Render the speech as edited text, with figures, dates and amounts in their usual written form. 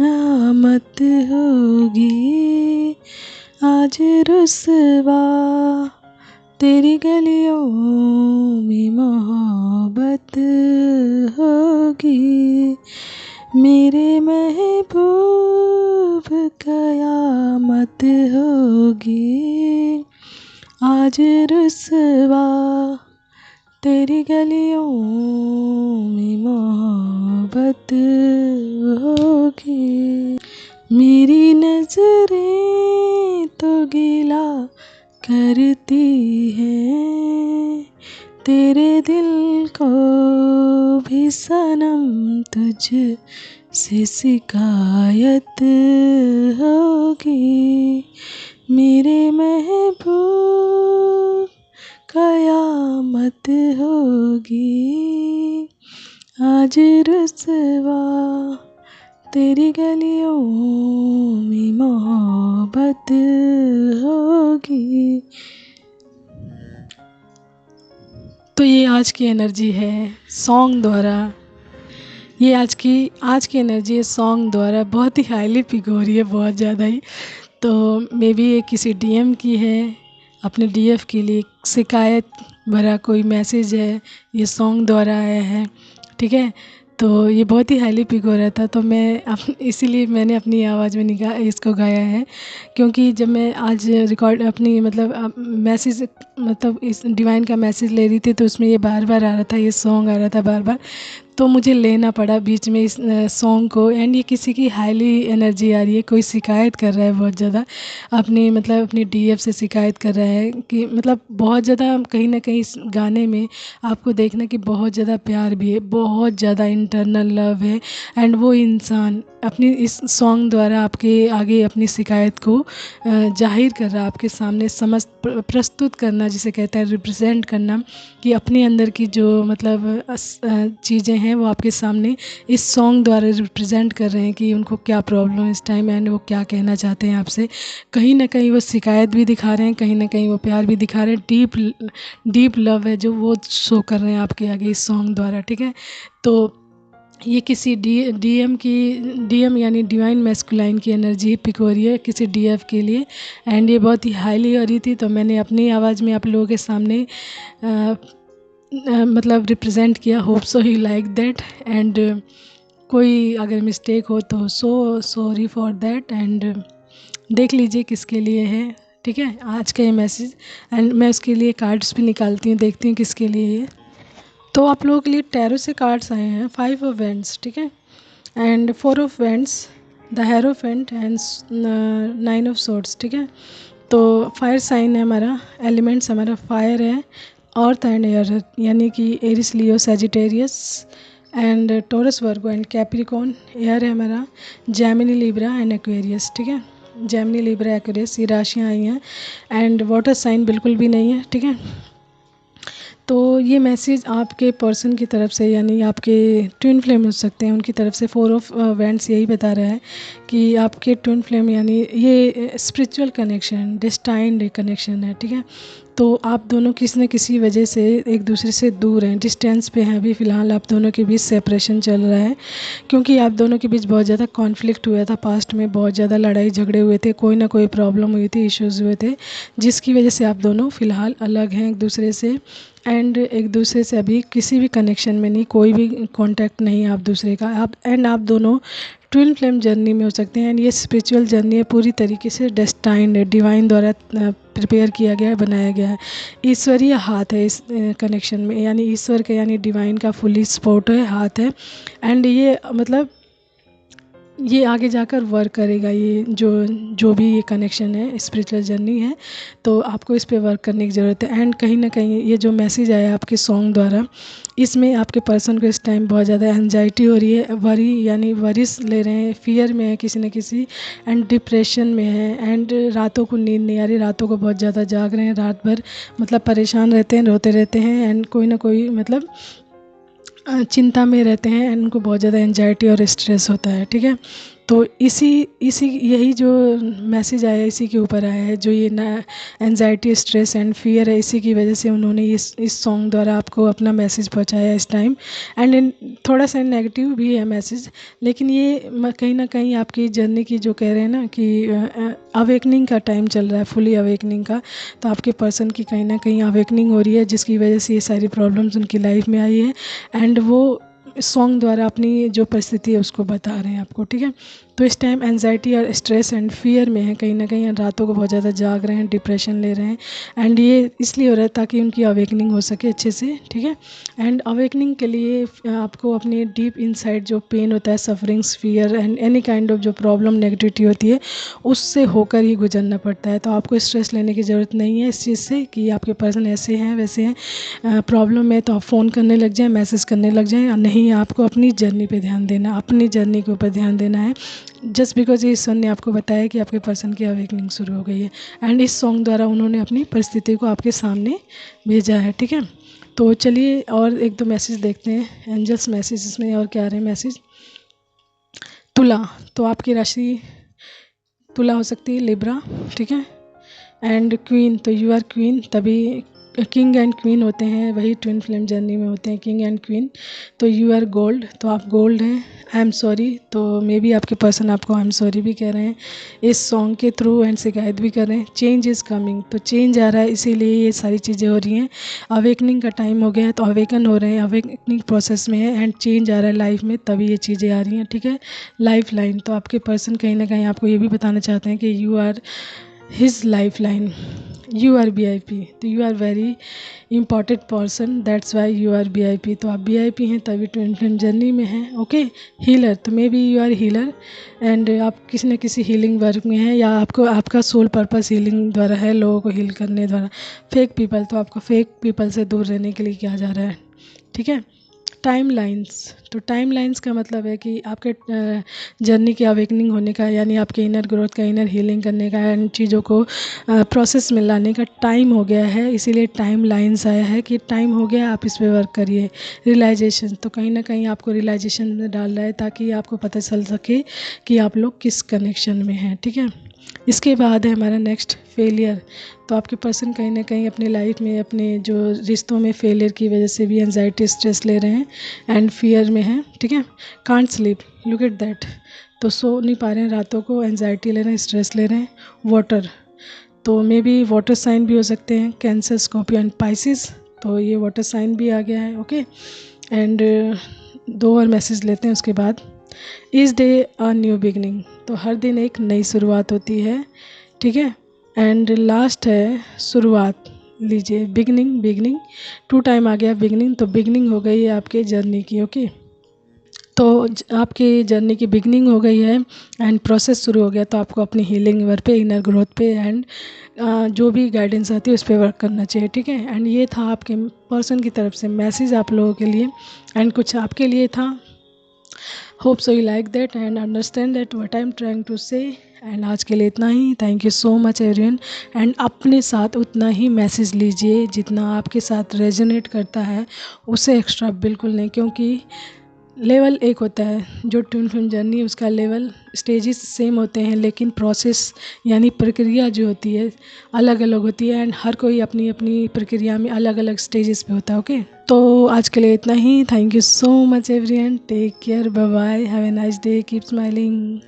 आमत होगी आज रुसवा तेरी गलियों में मोहब्बत होगी मेरे महबूब कयामत होगी आज रुसवा तेरी गलियों में मोहब्बत होगी मेरी नजरें तो गिला करती हैं तेरे दिल को भी सनम तुझ से शिकायत होगी मेरे महबूब कयामत होगी आज रुसवा तेरी गलियों में मोहब्बत होगी। तो ये आज की एनर्जी है सॉन्ग द्वारा, ये आज की एनर्जी है सॉन्ग द्वारा बहुत ही हाईली पिक हो रही है, बहुत ज़्यादा ही। तो मे बी ये किसी डीएम की है, अपने डीएफ के लिए शिकायत भरा कोई मैसेज है, ये सॉन्ग द्वारा आया है, ठीक है। तो ये बहुत ही हाईली पिक हो रहा था, तो मैं इसीलिए मैंने अपनी आवाज़ में इसको गाया है, क्योंकि जब मैं आज रिकॉर्ड अपनी मतलब मैसेज मतलब इस डिवाइन का मैसेज ले रही थी, तो उसमें ये बार बार आ रहा था, ये सॉन्ग आ रहा था बार बार, तो मुझे लेना पड़ा बीच में इस सॉन्ग को। एंड ये किसी की हाईली एनर्जी आ रही है, कोई शिकायत कर रहा है बहुत ज़्यादा अपनी डीएफ से शिकायत कर रहा है कि मतलब बहुत ज़्यादा कहीं ना कहीं इस गाने में आपको देखना कि बहुत ज़्यादा प्यार भी है, बहुत ज़्यादा इंटरनल लव है। एंड वो इंसान अपनी इस सॉन्ग द्वारा आपके आगे अपनी शिकायत को जाहिर कर रहा है, आपके सामने प्रस्तुत करना जिसे कहते हैं रिप्रेजेंट करना, कि अपने अंदर की जो मतलब चीज़ें हैं वो आपके सामने इस सॉन्ग द्वारा रिप्रेजेंट कर रहे हैं कि उनको क्या प्रॉब्लम है इस टाइम एंड वो क्या कहना चाहते हैं आपसे। कहीं ना कहीं वो शिकायत भी दिखा रहे हैं, कहीं ना कहीं वो प्यार भी दिखा रहे हैं, डीप लव है जो वो शो कर रहे हैं आपके आगे इस सॉन्ग द्वारा, ठीक है। तो ये किसी डीएम यानी डिवाइन मैस्कुलाइन की एनर्जी पिक हो रही है किसी डीएफ के लिए, एंड ये बहुत ही हाईली हो रही थी। तो मैंने अपनी आवाज़ में आप लोगों के सामने मतलब रिप्रेजेंट किया। Hope so he like that, and कोई अगर मिस्टेक हो तो सॉरी फॉर दैट, एंड देख लीजिए किसके लिए है, ठीक है, आज का ये मैसेज। एंड मैं उसके लिए कार्ड्स भी निकालती हूँ, देखती हूँ किसके लिए है। तो आप लोगों के लिए टैरो से कार्ड्स आए हैं, 5 ऑफ वेंट्स, ठीक है, and 4 of vents, the hierophant and 9 of swords, ठीक है। तो फायर साइन है हमारा, एलिमेंट्स हमारा फायर है, अर्थ एंड एयर, यानी कि Aries Leo Sagittarius and Taurus Virgo and Capricorn. Air है हमारा जेमिनी लिब्रा एंड एक्वेरियस, ठीक है, जेमिनी लिब्रा एक्वेरियस ये राशियाँ आई हैं। एंड वाटर साइन बिल्कुल भी नहीं है, ठीक है। तो ये मैसेज आपके पर्सन की तरफ से यानी आपके ट्विन फ्लेम हो सकते हैं, उनकी तरफ से 4 ऑफ वेंट्स यही बता रहा है कि आपके ट्विन फ्लेम यानी ये स्पिरिचुअल कनेक्शन, डेस्टाइन्ड कनेक्शन है, ठीक है। तो आप दोनों किसी न किसी वजह से एक दूसरे से दूर हैं, डिस्टेंस पे हैं अभी फ़िलहाल, आप दोनों के बीच सेपरेशन चल रहा है, क्योंकि आप दोनों के बीच बहुत ज़्यादा कॉन्फ्लिक्ट हुआ था पास्ट में, बहुत ज़्यादा लड़ाई झगड़े हुए थे, कोई ना कोई प्रॉब्लम हुई थी, इश्यूज़ हुए थे, जिसकी वजह से आप दोनों फ़िलहाल अलग हैं एक दूसरे से। एंड एक दूसरे से अभी किसी भी कनेक्शन में नहीं, कोई भी कांटेक्ट नहीं आप दूसरे का, आप दोनों ट्विन फ्लेम जर्नी में हो सकते हैं। एंड ये स्पिरिचुअल जर्नी है, पूरी तरीके से डेस्टाइन्ड है, डिवाइन द्वारा प्रिपेयर किया गया है, बनाया गया है। ईश्वरीय हाथ है इस कनेक्शन में, यानी ईश्वर का यानी डिवाइन का फुली सपोर्ट है, हाथ है। एंड ये मतलब ये आगे जाकर वर्क करेगा, ये जो भी ये कनेक्शन है, स्पिरिचुअल जर्नी है, तो आपको इस पे वर्क करने की ज़रूरत है। एंड कहीं ना कहीं ये जो मैसेज आया आपके सॉन्ग द्वारा, इसमें आपके पर्सन को इस टाइम बहुत ज़्यादा एंजाइटी हो रही है, वरी यानी वरीज ले रहे हैं, फियर में है किसी न किसी, एंड डिप्रेशन में है, एंड रातों को नींद नहीं आ रही, रातों को बहुत ज़्यादा जाग रहे हैं, रात भर मतलब परेशान रहते हैं, रोते रहते हैं, एंड कोई ना कोई मतलब चिंता में रहते हैं, एंड उनको बहुत ज़्यादा एंजाइटी और स्ट्रेस होता है, ठीक है। तो इसी इसी यही जो मैसेज आया है इसी के ऊपर आया है, जो ये ना एंजाइटी, स्ट्रेस एंड फियर है, इसी की वजह से उन्होंने इस सॉन्ग द्वारा आपको अपना मैसेज पहुंचाया है इस टाइम। एंड थोड़ा सा नेगेटिव भी है मैसेज, लेकिन ये कहीं ना कहीं आपकी जर्नी की जो कह रहे हैं ना कि अवेकनिंग का टाइम चल रहा है, फुली अवेकनिंग का। तो आपके पर्सन की कहीं ना कहीं अवेकनिंग हो रही है, जिसकी वजह से ये सारी प्रॉब्लम्स उनकी लाइफ में आई है। एंड वो सॉन्ग द्वारा अपनी जो परिस्थिति है उसको बता रहे हैं आपको, ठीक है। तो इस टाइम एंजाइटी और स्ट्रेस एंड फियर में है, कहीं ना कहीं रातों को बहुत ज़्यादा जाग रहे हैं, डिप्रेशन ले रहे हैं। एंड ये इसलिए हो रहा है ताकि उनकी अवेकनिंग हो सके अच्छे से, ठीक है। एंड अवेकनिंग के लिए आपको अपनी डीप इनसाइड जो पेन होता है, sufferings, fear and any kind of जो प्रॉब्लम, नेगेटिविटी होती है, उससे होकर ही गुजरना पड़ता है। तो आपको स्ट्रेस लेने की ज़रूरत नहीं है इस चीज़ से कि आपके पर्सन ऐसे हैं वैसे हैं। प्रॉब्लम है तो आप फ़ोन करने लग जाएं, मैसेज करने लग जाएं, या नहीं, आपको अपनी जर्नी पे ध्यान देना, अपनी जर्नी के ऊपर ध्यान देना है। जस्ट बिकॉज ये सन ने आपको बताया कि आपके पर्सन की अवेकनिंग शुरू हो गई है। एंड इस सॉन्ग द्वारा उन्होंने अपनी परिस्थिति को आपके सामने भेजा है, ठीक है। तो चलिए और एक दो मैसेज देखते हैं, एंजल्स मैसेज इसमें और क्या आ रहे हैं मैसेज। तुला, तो आपकी राशि तुला हो सकती है, लिब्रा, ठीक है। एंड क्वीन, तो यू आर क्वीन, तभी किंग एंड क्वीन होते हैं, वही ट्विन फ्लेम जर्नी में होते हैं किंग एंड क्वीन। तो यू आर गोल्ड, तो आप गोल्ड हैं। आई एम सॉरी, तो मे बी आपके पर्सन आपको आई एम सॉरी भी कह रहे हैं इस सॉन्ग के थ्रू, एंड शिकायत भी कर रहे हैं। चेंज इज़ कमिंग, तो चेंज आ रहा है, इसीलिए ये सारी चीज़ें हो रही हैं। अवेकनिंग का टाइम हो गया है, तो अवेकन हो रहे हैं, अवेकनिंग प्रोसेस में है, एंड चेंज आ रहा है लाइफ में, तभी ये चीज़ें आ रही हैं, ठीक है। लाइफ लाइन, तो आपके पर्सन कहीं ना कहीं आपको ये भी बताना चाहते हैं कि you are his life line, you are VIP, तो you are very important person, that's why you are VIP। तो आप VIP हैं तभी ट्विन फ्लेम जर्नी में हैं, ओके। हीलर, तो maybe you are healer, and आप किसी न किसी हीलिंग वर्क में हैं, या आपको आपका सोल पर्पस हीलिंग द्वारा है, लोगों को हील करने द्वारा। फेक पीपल, तो आपको फेक पीपल से दूर रहने के लिए कहा जा रहा है, ठीक है। टाइम लाइन्स, तो टाइम लाइन्स का मतलब है कि आपके जर्नी के अवेकनिंग होने का, यानी आपके इनर ग्रोथ का, इनर हीलिंग करने का, इन चीज़ों को प्रोसेस में लाने का टाइम हो गया है, इसीलिए टाइम लाइन्स आया है कि टाइम हो गया, आप इस पे वर्क करिए। रियलाइजेशन, तो कहीं ना कहीं आपको रियलाइजेशन में डाल रहा है ताकि आपको पता चल सके कि आप लोग किस कनेक्शन में हैं, ठीक है। इसके बाद है हमारा नेक्स्ट फेलियर, तो आपके पर्सन कहीं ना कहीं अपनी लाइफ में, अपने जो रिश्तों में फेलियर की वजह से भी एंजाइटी, स्ट्रेस ले रहे हैं एंड फियर में हैं, ठीक है। Can't sleep, look at that, तो सो नहीं पा रहे हैं रातों को, एंजाइटी ले रहे हैं, स्ट्रेस ले रहे हैं। वाटर, तो मे बी वाटर साइन भी हो सकते हैं, कैंसर, स्कॉर्पियो एंड पाइसिस, तो ये वाटर साइन भी आ गया है, ओके। एंड दो और मैसेज लेते हैं उसके बाद। इस डे अ न्यू बिगनिंग, तो हर दिन एक नई शुरुआत होती है, ठीक है। एंड लास्ट है शुरुआत, लीजिए बिगनिंग, बिगनिंग 2 टाइम आ गया बिगनिंग, तो बिगनिंग हो गई है आपके जर्नी की, ओके। तो आपकी जर्नी की बिगनिंग हो गई है एंड प्रोसेस शुरू हो गया, तो आपको अपनी हीलिंग वर्क पे, इनर ग्रोथ पे एंड जो भी गाइडेंस आती है उस पर वर्क करना चाहिए, ठीक है। एंड ये था आपके पर्सन की तरफ से मैसेज आप लोगों के लिए, एंड कुछ आपके लिए था। Hope so you like that and understand that what I am trying to say. And आज के लिए इतना ही, thank you so much everyone. And अपने साथ उतना ही मैसेज लीजिए जितना आपके साथ रेजोनेट करता है, उससे एक्स्ट्रा बिल्कुल नहीं, क्योंकि लेवल एक होता है जो ट्विन फ्लेम जर्नी, उसका लेवल स्टेजेस सेम होते हैं, लेकिन प्रोसेस यानी प्रक्रिया जो होती है अलग अलग होती है, एंड हर कोई अपनी अपनी प्रक्रिया में अलग अलग स्टेजेस पे होता है, ओके। तो आज के लिए इतना ही, thank you so much everyone, take care, bye bye, have a nice day, keep smiling.